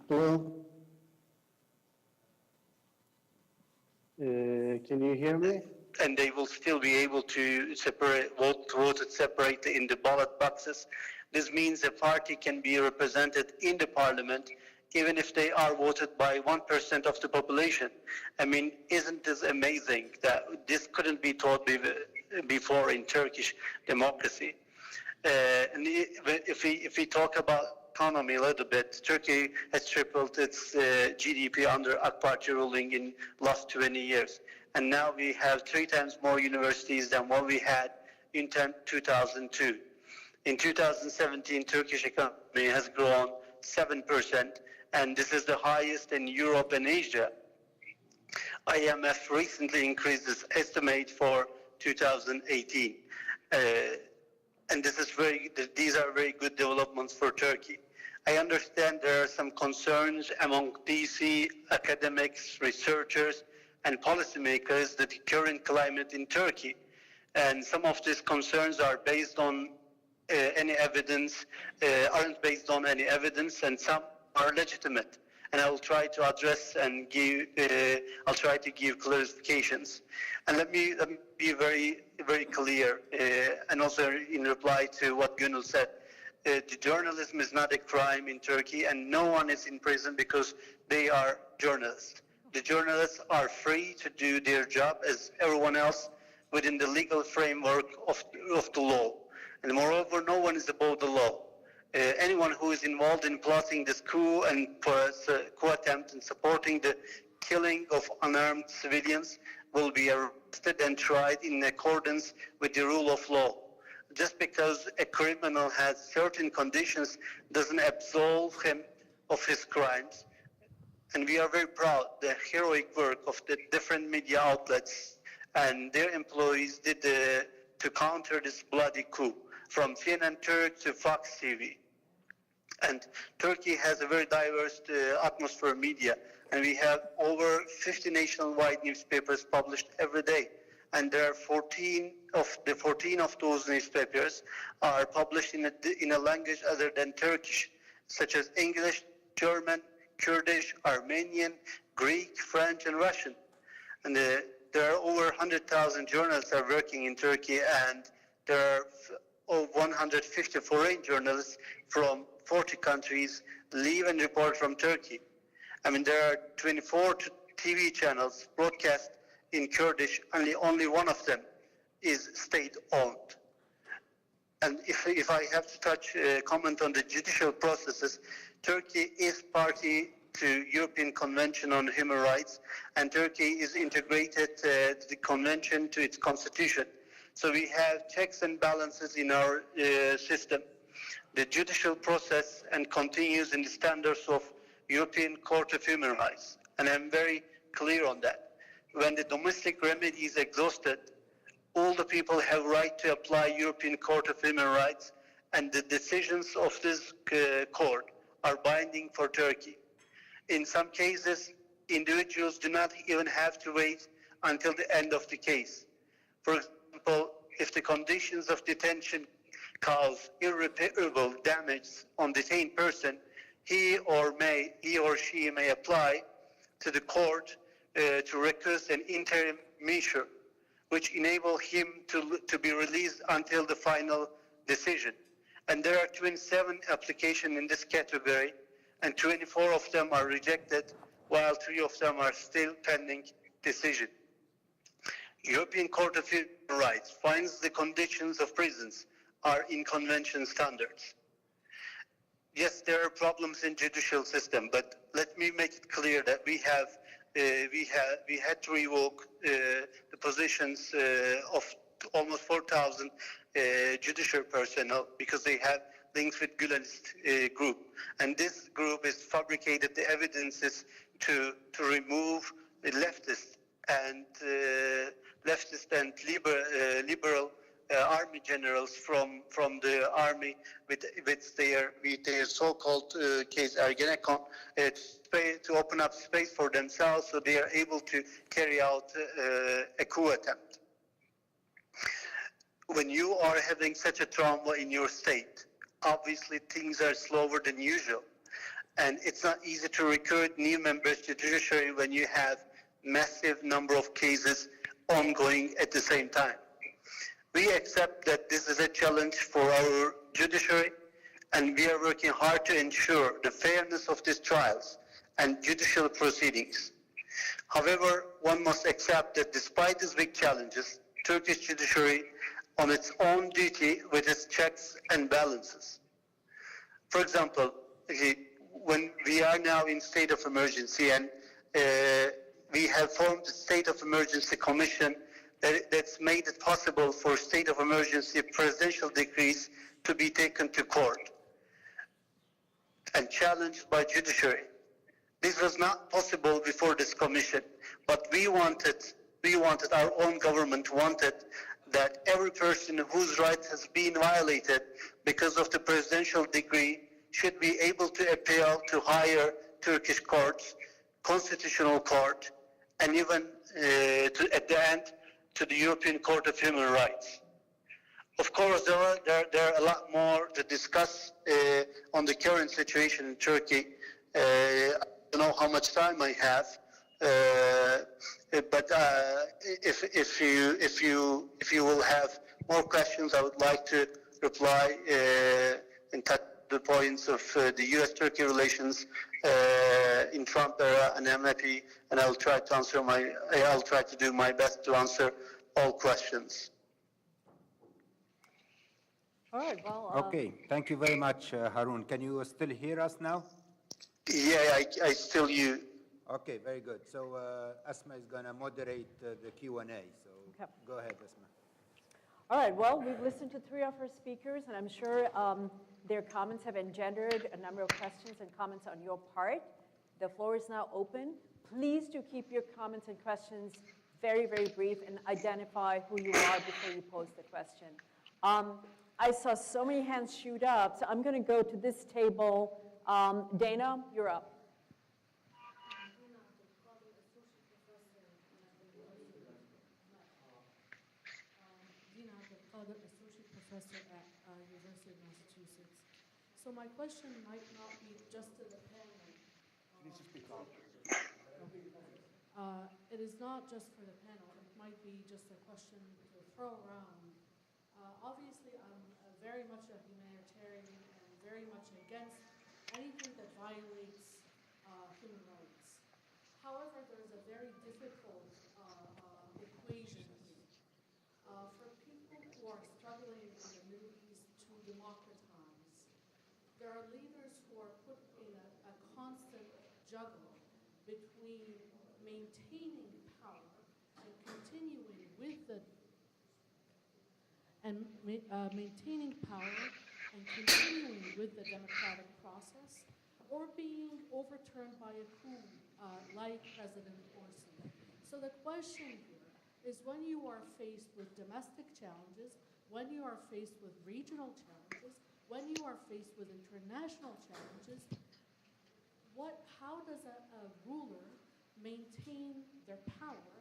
Hello? Can you hear me? And they will still be able to vote separately in the ballot boxes. This means a party can be represented in the parliament even if they are voted by 1% of the population. I mean, isn't this amazing that this couldn't be taught before in Turkish democracy? And if we talk about economy a little bit, Turkey has tripled its GDP under AK Party ruling in last 20 years. And now we have 3 times more universities than what we had in 2002. In 2017, Turkish economy has grown 7%, and this is the highest in Europe and Asia. IMF recently increased its estimate for 2018. And these are very good developments for Turkey. I understand there are some concerns among DC academics, researchers, and policymakers that the current climate in Turkey. And some of these concerns are based on aren't based on any evidence, and some are legitimate. And I will try to address and give clarifications. And let me be very, very clear, and also in reply to what Gonul said. The journalism is not a crime in Turkey, and no one is in prison because they are journalists. The journalists are free to do their job as everyone else within the legal framework of the law. And moreover, no one is above the law. Anyone who is involved in plotting this coup attempt and supporting the killing of unarmed civilians will be arrested and tried in accordance with the rule of law. Just because a criminal has certain conditions doesn't absolve him of his crimes. And we are very proud the heroic work of the different media outlets and their employees did to counter this bloody coup, from CNN Turk to Fox TV. And Turkey has a very diverse atmosphere media, and we have over 50 nationwide newspapers published every day. And there are 14 of those newspapers are published in a language other than Turkish, such as English, German, Kurdish, Armenian, Greek, French, and Russian. And there are over 100,000 journalists are working in Turkey, and there are 150 foreign journalists from 40 countries live and report from Turkey. I mean, there are 24 TV channels broadcast in Kurdish, only one of them is state-owned. And if I have to comment on the judicial processes, Turkey is party to European Convention on Human Rights, and Turkey is integrated the convention to its constitution. So we have checks and balances in our system. The judicial process and continues in the standards of European Court of Human Rights. And I'm very clear on that. When the domestic remedy is exhausted, all the people have right to apply European Court of Human Rights, and the decisions of this court are binding for Turkey. In some cases, individuals do not even have to wait until the end of the case. For example, if the conditions of detention cause irreparable damage on detained person, he or she may apply to the court to request an interim measure, which enable him to be released until the final decision. And there are 27 applications in this category, and 24 of them are rejected, while 3 of them are still pending decision. European Court of Human Rights finds the conditions of prisons are in convention standards. Yes, there are problems in judicial system, but let me make it clear that we had to revoke the positions of almost 4,000 judicial personnel because they have links with Gülenist group, and this group has fabricated the evidences to remove the leftist and liberal army generals from the army with their so-called case Ergenekon to open up space for themselves so they are able to carry out a coup attempt. When you are having such a trauma in your state, obviously things are slower than usual. And it's not easy to recruit new members to the judiciary when you have massive number of cases ongoing at the same time. We accept that this is a challenge for our judiciary, and we are working hard to ensure the fairness of these trials and judicial proceedings. However, one must accept that despite these big challenges, Turkish judiciary on its own duty with its checks and balances. For example, when we are now in state of emergency and we have formed a state of emergency commission that's made it possible for state of emergency presidential decrees to be taken to court and challenged by judiciary. This was not possible before this commission, but we wanted, our own government wanted that every person whose right has been violated because of the presidential decree should be able to appeal to higher Turkish courts, constitutional court, and even at the end to the European Court of Human Rights. Of course, there are a lot more to discuss on the current situation in Turkey. I don't know how much time I have, but if you will have more questions, I would like to reply and touch the points of the U.S.-Turkey relations in Trump era, and I'm happy, and I'll try to do my best to answer all questions. All right, well... Okay, thank you very much, Harun. Can you still hear us now? Yeah, I still you. Okay, very good. So Asma is going to moderate the Q&A, so okay. Go ahead, Asma. All right, well, we've listened to 3 of our speakers, and I'm sure their comments have engendered a number of questions and comments on your part. The floor is now open. Please do keep your comments and questions very, very brief and identify who you are before you pose the question. I saw so many hands shoot up, so I'm going to go to this table. Dana, you're up. Associate professor at University of Massachusetts. So my question might not be just to the panel. Can you speak up? It is not just for the panel. It might be just a question to throw around. Obviously, I'm very much a humanitarian and very much against anything that violates human rights. However, there's a very difficult equation here. For people who are struggling in the Middle East to democratize, there are leaders who are put in a constant juggle between maintaining power and continuing with the democratic process, or being overturned by a coup like President Morsi. So the question here is, when you are faced with domestic challenges, when you are faced with regional challenges, when you are faced with international challenges, how does a ruler maintain their power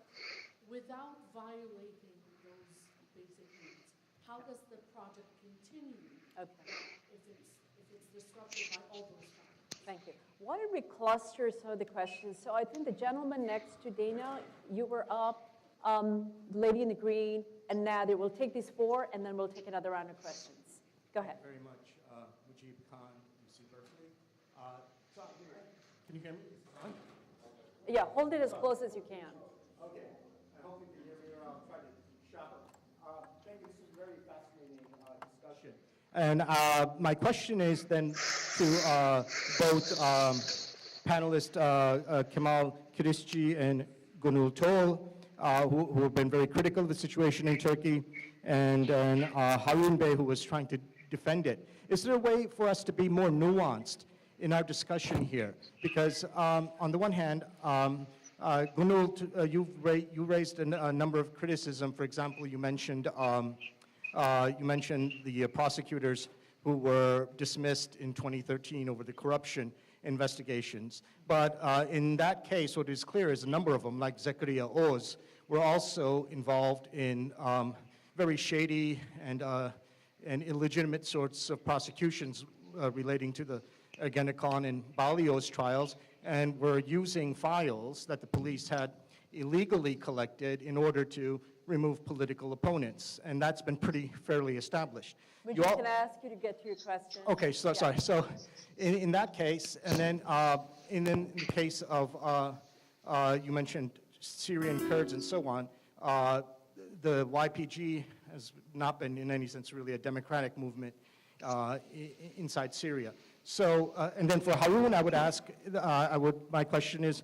without violating those basic needs? How does the project continue if it's disrupted by all those factors? Thank you. Why don't we cluster some of the questions? So I think the gentleman next to Dana, you were up, the lady in the green, and Nadir. We'll take these 4, and then we'll take another round of questions. Go ahead. Very much. Mujib Khan, UC Berkeley. Can you hear me? Yeah, hold it as close as you can. Okay. I hope you can hear me, or I'll try to shout. Thank you. This is a very fascinating discussion. And my question is then to both panelists, Kemal, Kirisc, and Gonul who have been very critical of the situation in Turkey, and Harun Bey, who was trying to defend it. Is there a way for us to be more nuanced in our discussion here? Because on the one hand, Gonul, you raised a number of criticism. For example, you mentioned You mentioned the prosecutors who were dismissed in 2013 over the corruption investigations. But in that case, what is clear is a number of them, like Zakaria Oz, were also involved in very shady and illegitimate sorts of prosecutions relating to the Ergenekon and Balio's trials, and were using files that the police had illegally collected in order to remove political opponents. And that's been pretty fairly established. Can I ask you to get to your question? Okay, so sorry. So in that case, and then in the case of, you mentioned Syrian Kurds and so on, the YPG has not been in any sense really a democratic movement inside Syria. So, and then for Harun, I would ask, my question is,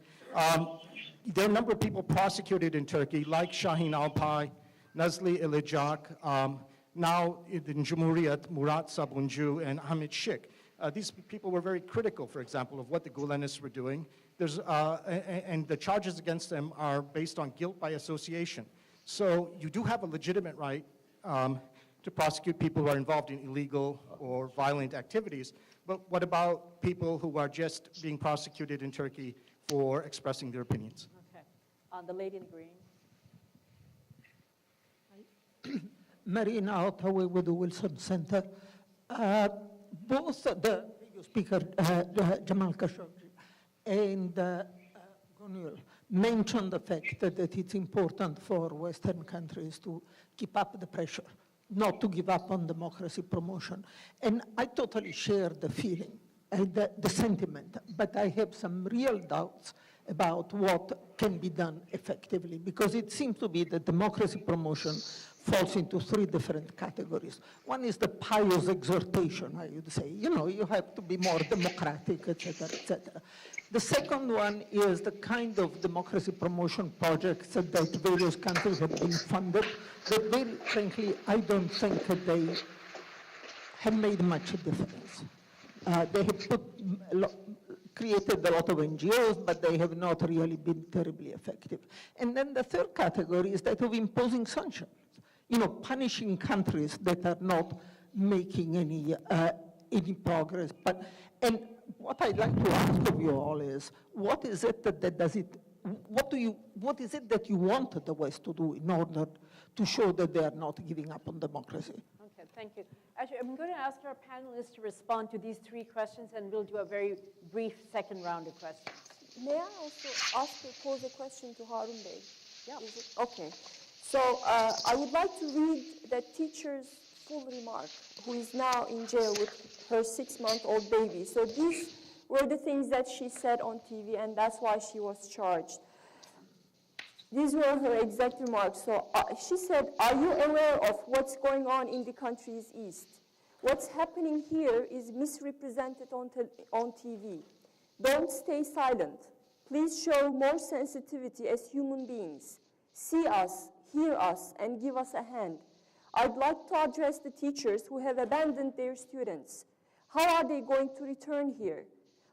there are a number of people prosecuted in Turkey, like Şahin Alpay, Nazli Ilicak, now in Cumhuriyet, Murat Sabuncu, and Ahmet Şık. These people were very critical, for example, of what the Gulenists were doing. And the charges against them are based on guilt by association. So you do have a legitimate right to prosecute people who are involved in illegal or violent activities. But what about people who are just being prosecuted in Turkey for expressing their opinions? Okay. The lady in the green. Marina Ottaway with the Wilson Center. Both the speaker, Jamal Khashoggi, and Gonul mentioned the fact that it's important for Western countries to keep up the pressure, not to give up on democracy promotion. And I totally share the feeling and the sentiment, but I have some real doubts about what can be done effectively, because it seems to be that democracy promotion falls into three different categories. One is the pious exhortation, I would say. You know, you have to be more democratic, et cetera, et cetera. The second one is the kind of democracy promotion projects that various countries have been funded, but very frankly, I don't think that they have made much difference. They have created a lot of NGOs, but they have not really been terribly effective. And then the third category is that of imposing sanctions. You know, punishing countries that are not making any progress. And what I'd like to ask of you all is, what is it what is it that you want the West to do in order to show that they are not giving up on democracy? Okay, thank you. Actually, I'm going to ask our panelists to respond to these three questions, and we'll do a very brief second round of questions. May I also pose a question to Harun Bey? Yeah. Okay. So I would like to read the teacher's full remark, who is now in jail with her 6-month-old baby. So these were the things that she said on TV, and that's why she was charged. These were her exact remarks. So she said, "Are you aware of what's going on in the country's east? What's happening here is misrepresented on TV. Don't stay silent. Please show more sensitivity as human beings. See us, hear us, and give us a hand. I'd like to address the teachers who have abandoned their students. How are they going to return here?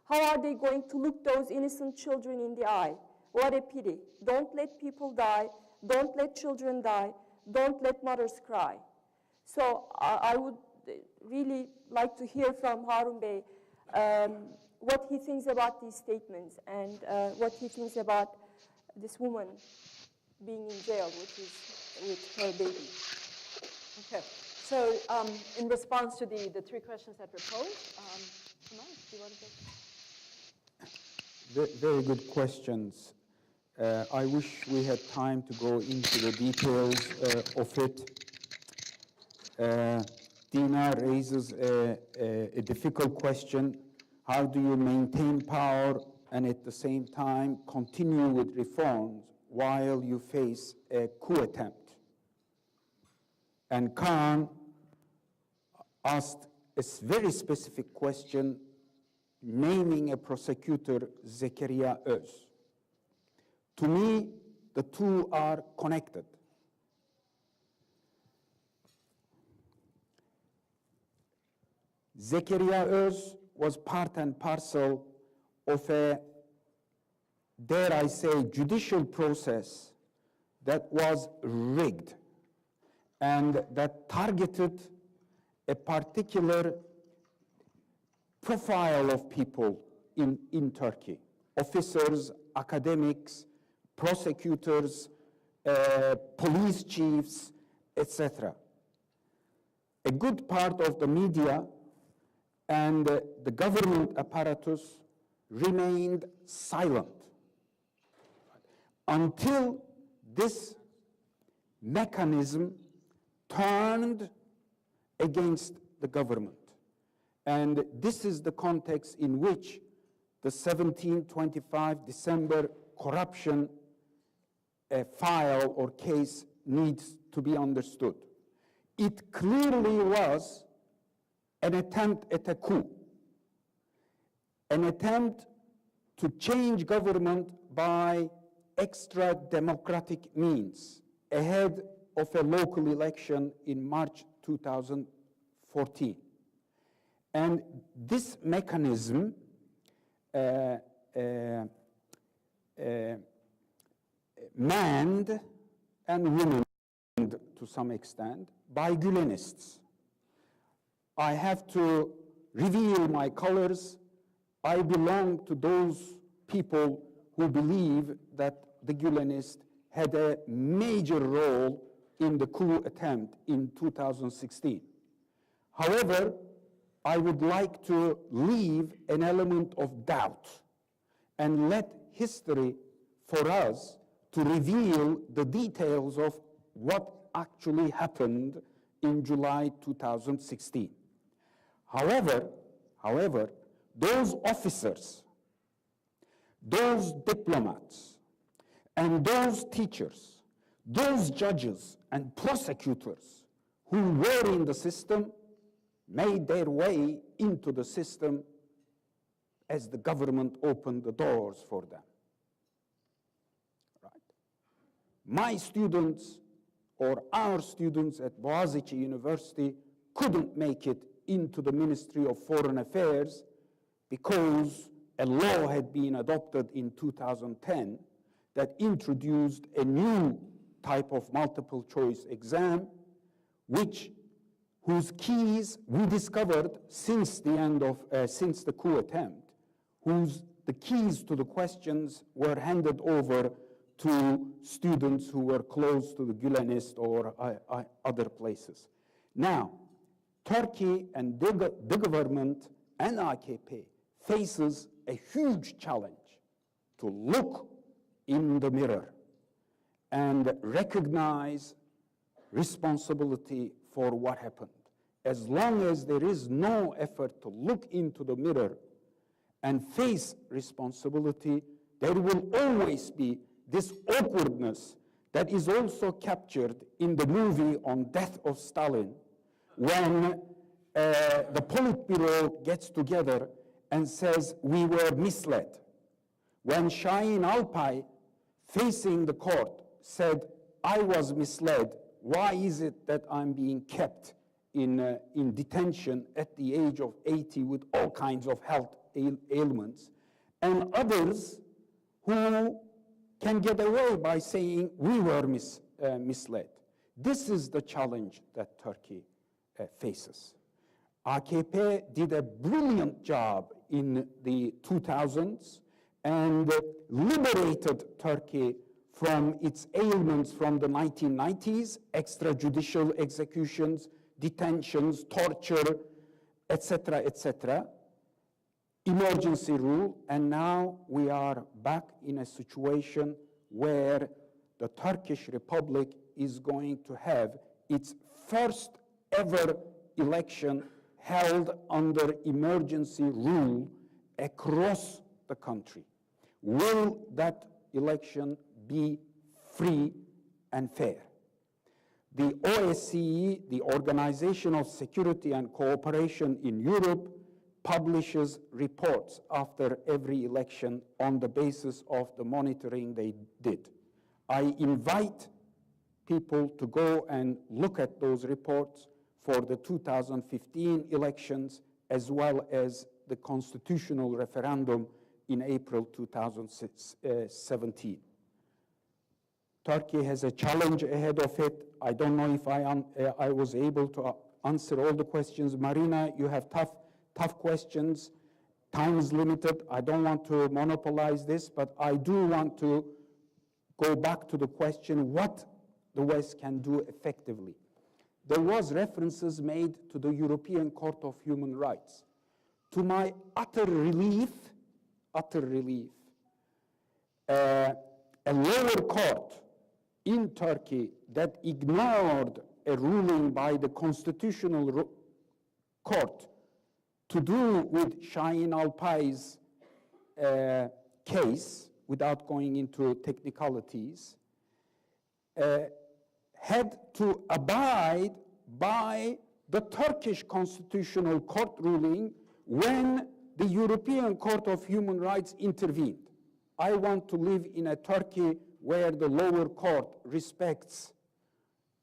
How are they going to look those innocent children in the eye? What a pity. Don't let people die. Don't let children die. Don't let mothers cry." So I would really like to hear from Harun Bey what he thinks about these statements and what he thinks about this woman being in jail with her baby. Okay. So in response to the three questions that were posed, Kemal, do you want to take? Very good questions. I wish we had time to go into the details of it. Dina raises a difficult question. How do you maintain power and at the same time continue with reforms while you face a coup attempt? And Khan asked a very specific question, naming a prosecutor, Zakaria Öz. To me, the two are connected. Zakaria Öz was part and parcel of a, dare I say, judicial process that was rigged and that targeted a particular profile of people in Turkey: officers, academics, prosecutors, police chiefs, etc. A good part of the media and the government apparatus remained silent until this mechanism turned against the government. And this is the context in which the 1725 December corruption file or case needs to be understood. It clearly was an attempt at a coup, an attempt to change government by extra democratic means ahead of a local election in March 2014. And this mechanism manned and womaned to some extent by Gülenists. I have to reveal my colors. I belong to those people who believe that the Gülenists had a major role in the coup attempt in 2016. However, I would like to leave an element of doubt and let history for us to reveal the details of what actually happened in July 2016. However, those officers, those diplomats, and those teachers, those judges and prosecutors who were in the system made their way into the system as the government opened the doors for them. Right? My students or our students at Boğaziçi University couldn't make it into the Ministry of Foreign Affairs because a law had been adopted in 2010 that introduced a new type of multiple choice exam, whose keys we discovered since the end of, since the coup attempt, the keys to the questions were handed over to students who were close to the Gülenist or other places. Now, Turkey and the government and AKP faces a huge challenge to look in the mirror and recognize responsibility for what happened. As long as there is no effort to look into the mirror and face responsibility, there will always be this awkwardness that is also captured in the movie on Death of Stalin, when the Politburo gets together and says, we were misled. When Şahin Alpay, facing the court, said, I was misled, why is it that I'm being kept in detention at the age of 80 with all kinds of health ailments? And others who can get away by saying, we were misled. This is the challenge that Turkey faces. AKP did a brilliant job in the 2000s and liberated Turkey from its ailments from the 1990s, extrajudicial executions, detentions, torture, etc., etc., emergency rule, and now we are back in a situation where the Turkish Republic is going to have its first ever election held under emergency rule across the country. Will that election be free and fair? The OSCE, the Organization of Security and Cooperation in Europe, publishes reports after every election on the basis of the monitoring they did. I invite people to go and look at those reports for the 2015 elections, as well as the constitutional referendum in April 2017. Turkey has a challenge ahead of it. I don't know if I was able to answer all the questions. Marina, you have tough questions. Time is limited. I don't want to monopolize this, but I do want to go back to the question what the West can do effectively. There was references made to the European Court of Human Rights. To my utter relief, a lower court in Turkey that ignored a ruling by the Constitutional Court to do with Şahin Alpay's case, without going into technicalities, had to abide by the Turkish Constitutional Court ruling when the European Court of Human Rights intervened. I want to live in a Turkey where the lower court respects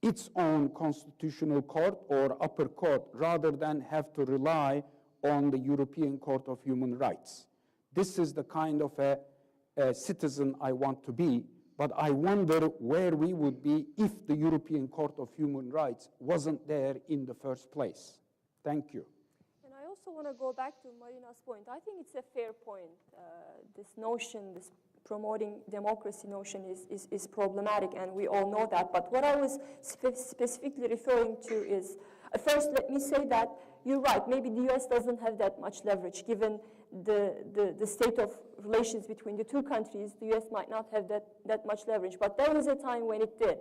its own constitutional court or upper court rather than have to rely on the European Court of Human Rights. This is the kind of a citizen I want to be, but I wonder where we would be if the European Court of Human Rights wasn't there in the first place. Thank you. And I also want to go back to Marina's point. I think it's a fair point. This notion, this promoting democracy notion is problematic, and we all know that. But what I was specifically referring to is, first, let me say that you're right. Maybe the U.S. doesn't have that much leverage, given the state of relations between the two countries. The U.S. might not have that much leverage, but there was a time when it did.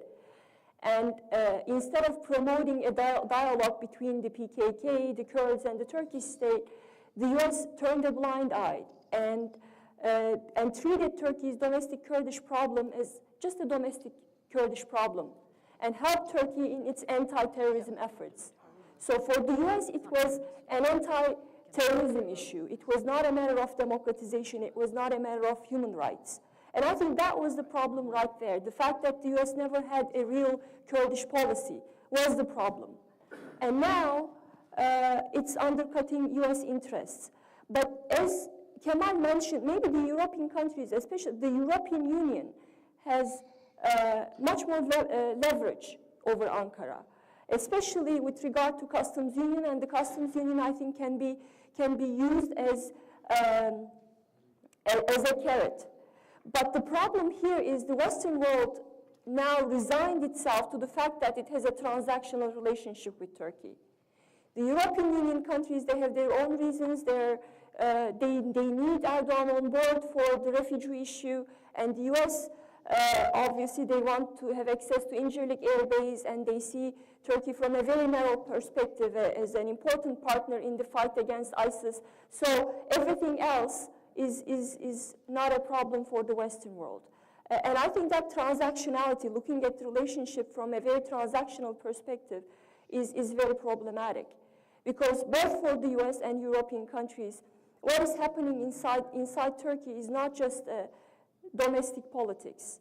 And instead of promoting a dialogue between the PKK, the Kurds, and the Turkish state, the U.S. turned a blind eye and treated Turkey's domestic Kurdish problem as just a domestic Kurdish problem and helped Turkey in its anti-terrorism efforts. So for the U.S., it was an anti-terrorism issue. It was not a matter of democratization. It was not a matter of human rights. And I think that was the problem right there. The fact that the U.S. never had a real Kurdish policy was the problem. And now it's undercutting U.S. interests. But as Kemal mentioned, maybe the European countries, especially the European Union, has much more leverage over Ankara, especially with regard to customs union. And the customs union, I think, can be used as a carrot. But the problem here is the Western world now resigned itself to the fact that it has a transactional relationship with Turkey. The European Union countries, they have their own reasons. They need Erdogan on board for the refugee issue, and the U.S., obviously, they want to have access to Incirlik Air Base, and they see Turkey from a very narrow perspective as an important partner in the fight against ISIS. So everything else is not a problem for the Western world. And I think that transactionality, looking at the relationship from a very transactional perspective, is very problematic. Because both for the US and European countries, what is happening inside Turkey is not just domestic politics.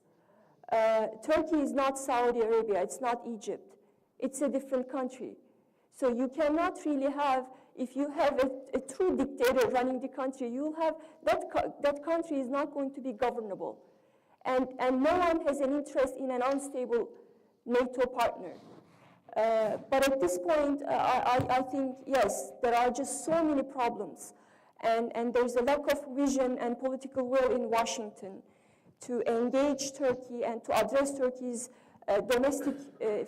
Turkey is not Saudi Arabia, it's not Egypt. It's a different country. So you cannot really have, if you have a true dictator running the country, you'll have, that country is not going to be governable. And no one has an interest in an unstable NATO partner. But at this point, I think, yes, there are just so many problems. And there's a lack of vision and political will in Washington to engage Turkey and to address Turkey's domestic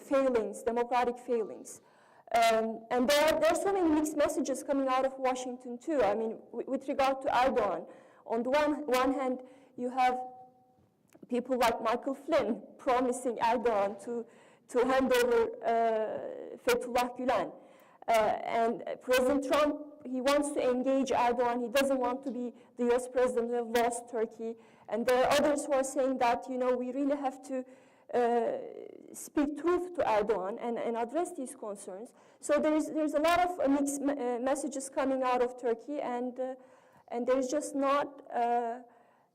failings, democratic failings. And there are so many mixed messages coming out of Washington too. I mean, with regard to Erdogan, on the one hand, you have people like Michael Flynn promising Erdogan to hand over Fethullah Gülen. And President Trump, he wants to engage Erdogan. He doesn't want to be the US president who has lost Turkey. And there are others who are saying that, you know, we really have to speak truth to Erdogan and address these concerns. So there's a lot of mixed messages coming out of Turkey, and there's just not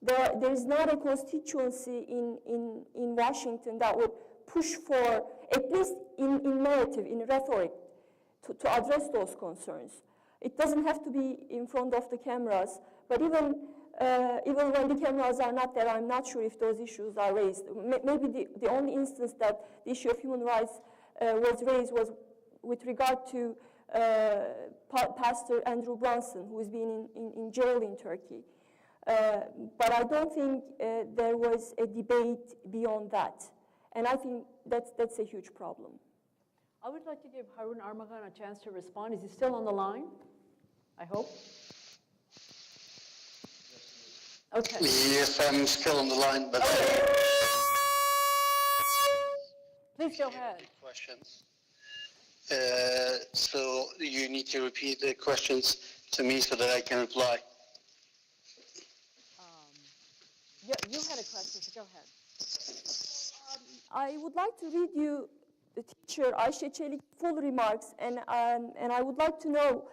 there's not a constituency in Washington that would push for, at least in narrative, in rhetoric, to address those concerns. It doesn't have to be in front of the cameras, but even even when the cameras are not there, I'm not sure if those issues are raised. Maybe the only instance that the issue of human rights was raised was with regard to Pastor Andrew Brunson, who is being in jail in Turkey. But I don't think there was a debate beyond that. And I think that's a huge problem. I would like to give Harun Armagan a chance to respond. Is he still on the line? I hope. Okay. Yes, I'm still on the line, but Please go ahead. questions. So you need to repeat the questions to me so that I can reply. You had a question, so go ahead. I would like to read you the teacher Ayşe Çelik's full remarks, and I would like to know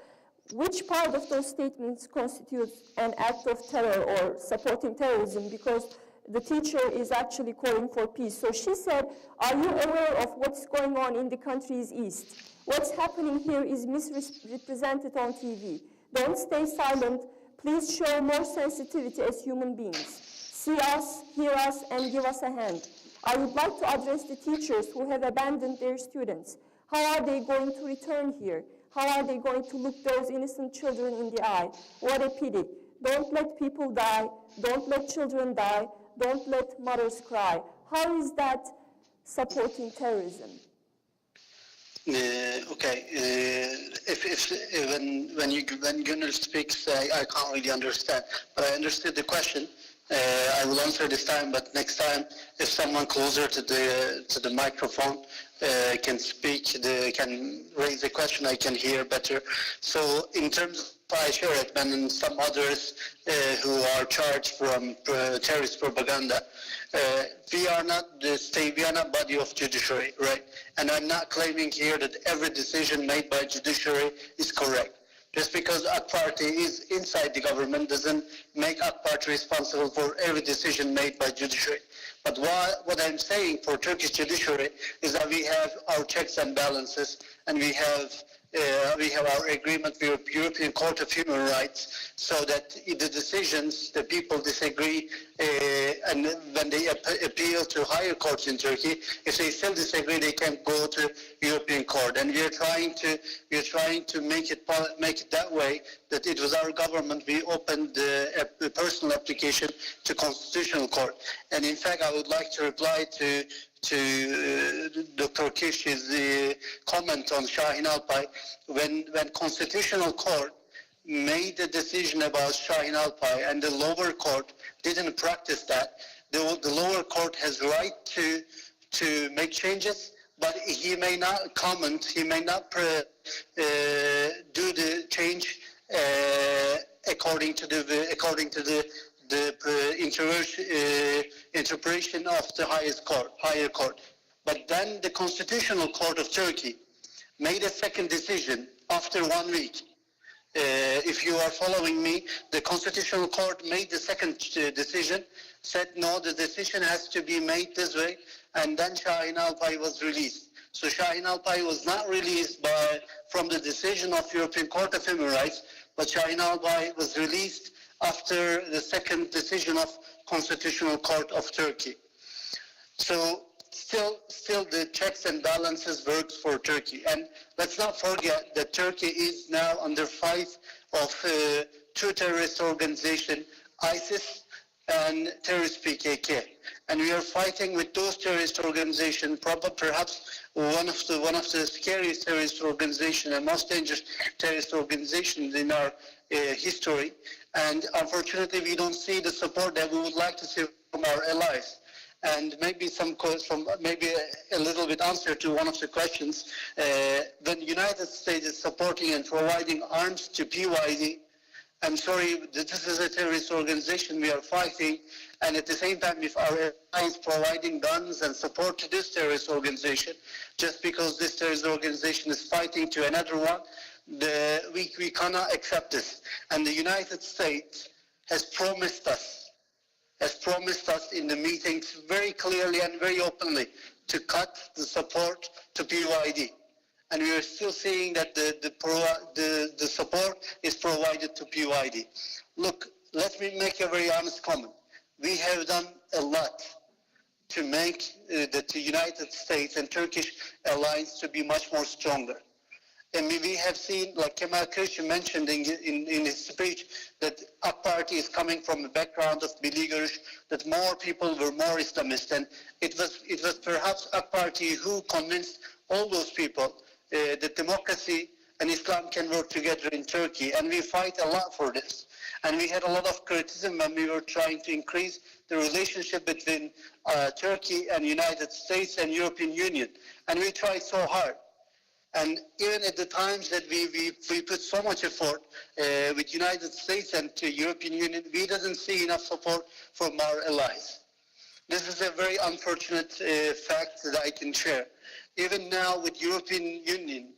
which part of those statements constitutes an act of terror or supporting terrorism, because the teacher is actually calling for peace. So she said, are you aware of what's going on in the country's east? What's happening here is misrepresented on TV. Don't stay silent. Please show more sensitivity as human beings. See us, hear us, and give us a hand. I would like to address the teachers who have abandoned their students. How are they going to return here? How are they going to look those innocent children in the eye? What a pity. Don't let people die. Don't let children die. Don't let mothers cry. How is that supporting terrorism? Okay. When Gonul speaks, I can't really understand, but I understood the question. I will answer this time, but next time, if someone closer to the microphone can speak, can raise the question, I can hear better. So, in terms of Ayşe Öğretmen and some others who are charged from terrorist propaganda, we are not the state, we are not body of judiciary, right? And I'm not claiming here that every decision made by judiciary is correct. Just because AK Party is inside the government doesn't make AK Party responsible for every decision made by judiciary. But what I'm saying for Turkish judiciary is that we have our checks and balances, and we have our agreement with the European Court of Human Rights, so that the decisions the people disagree, and when they appeal to higher courts in Turkey, if they still disagree, they can go to European Court. And we are trying to make it that way that it was our government. We opened the personal application to Constitutional Court. And in fact, I would like to reply to Dr. Kiric's comment on Şahin Alpay. When Constitutional Court made the decision about Şahin Alpay and the lower court didn't practice that, the lower court has right to make changes, but he may not comment, he may not do the change according to the interpretation of the higher court. But then the Constitutional Court of Turkey made a second decision after 1 week. If you are following me, the Constitutional Court made the second decision, said no, the decision has to be made this way, and then Şahin Alpay was released. So Şahin Alpay was not released from the decision of European Court of Human Rights, but Şahin Alpay was released after the second decision of Constitutional Court of Turkey. So still the checks and balances works for Turkey. And let's not forget that Turkey is now under fight of two terrorist organizations, ISIS and terrorist PKK. And we are fighting with those terrorist organizations, perhaps one of the scariest terrorist organizations and most dangerous terrorist organizations in our history. And unfortunately, we don't see the support that we would like to see from our allies. And maybe maybe a little bit answer to one of the questions. When the United States is supporting and providing arms to PYD, I'm sorry, this is a terrorist organization we are fighting, and at the same time, if our allies providing guns and support to this terrorist organization, just because this terrorist organization is fighting to another one, we cannot accept this. And the United States has promised us in the meetings very clearly and very openly to cut the support to PYD. And we are still seeing that the support is provided to PYD. Look, let me make a very honest comment. We have done a lot to make the United States and Turkish alliance to be much more stronger. And we have seen, like Kemal Kirisc mentioned in his speech, that AK Party is coming from a background of beleaguerage, that more people were more Islamist. And it was perhaps AK Party who convinced all those people that democracy and Islam can work together in Turkey. And we fight a lot for this. And we had a lot of criticism when we were trying to increase the relationship between Turkey and United States and European Union. And we tried so hard. And even at the times that we put so much effort with United States and European Union, we didn't see enough support from our allies. This is a very unfortunate fact that I can share. Even now with European Union,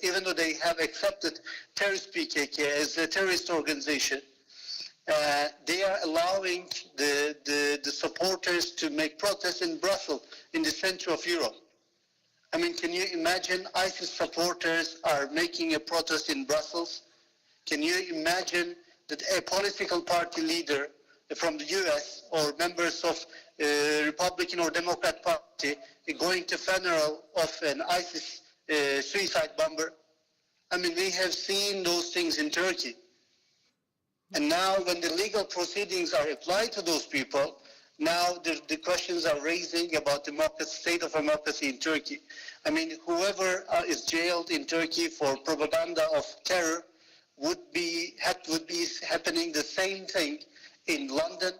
even though they have accepted terrorist PKK as a terrorist organization, they are allowing the supporters to make protests in Brussels, in the center of Europe. I mean, can you imagine ISIS supporters are making a protest in Brussels? Can you imagine that a political party leader from the US or members of Republican or Democrat Party going to funeral of an ISIS suicide bomber? I mean, we have seen those things in Turkey. And now when the legal proceedings are applied to those people, now the questions are raising about state of democracy in Turkey. I mean, whoever is jailed in Turkey for propaganda of terror would be happening the same thing in London,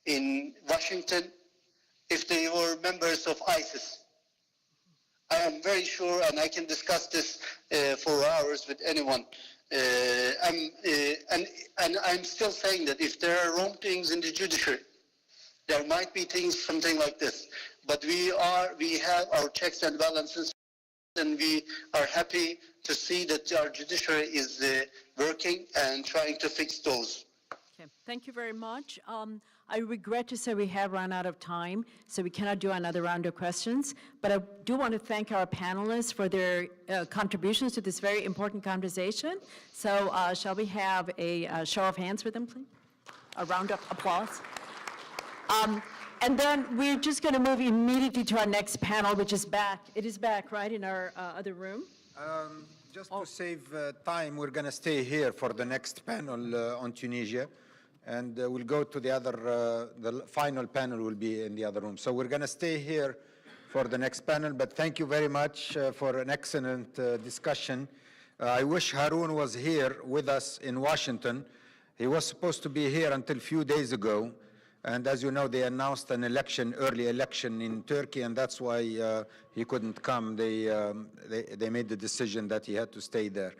in Washington, if they were members of ISIS. I am very sure, and I can discuss this for hours with anyone. And I'm still saying that if there are wrong things in the judiciary, there might be things, something like this. But we have our checks and balances, and we are happy to see that our judiciary is working and trying to fix those. Okay, thank you very much. I regret to say we have run out of time, so we cannot do another round of questions. But I do want to thank our panelists for their contributions to this very important conversation. So shall we have a show of hands for them, please? A round of applause. And then we're just going to move immediately to our next panel, which is back. It is back, right, in our other room? Just to save time, we're going to stay here for the next panel on Tunisia. And we'll go to the other, the final panel will be in the other room. So we're going to stay here for the next panel. But thank you very much for an excellent discussion. I wish Harun was here with us in Washington. He was supposed to be here until a few days ago. And as you know, they announced an election, early election in Turkey, and that's why he couldn't come. They made the decision that he had to stay there.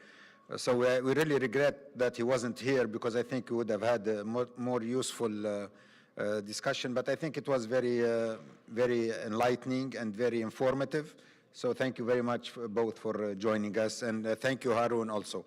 So we really regret that he wasn't here, because I think we would have had a more useful discussion. But I think it was very, very enlightening and very informative. So thank you very much both for joining us, and thank you, Harun, also.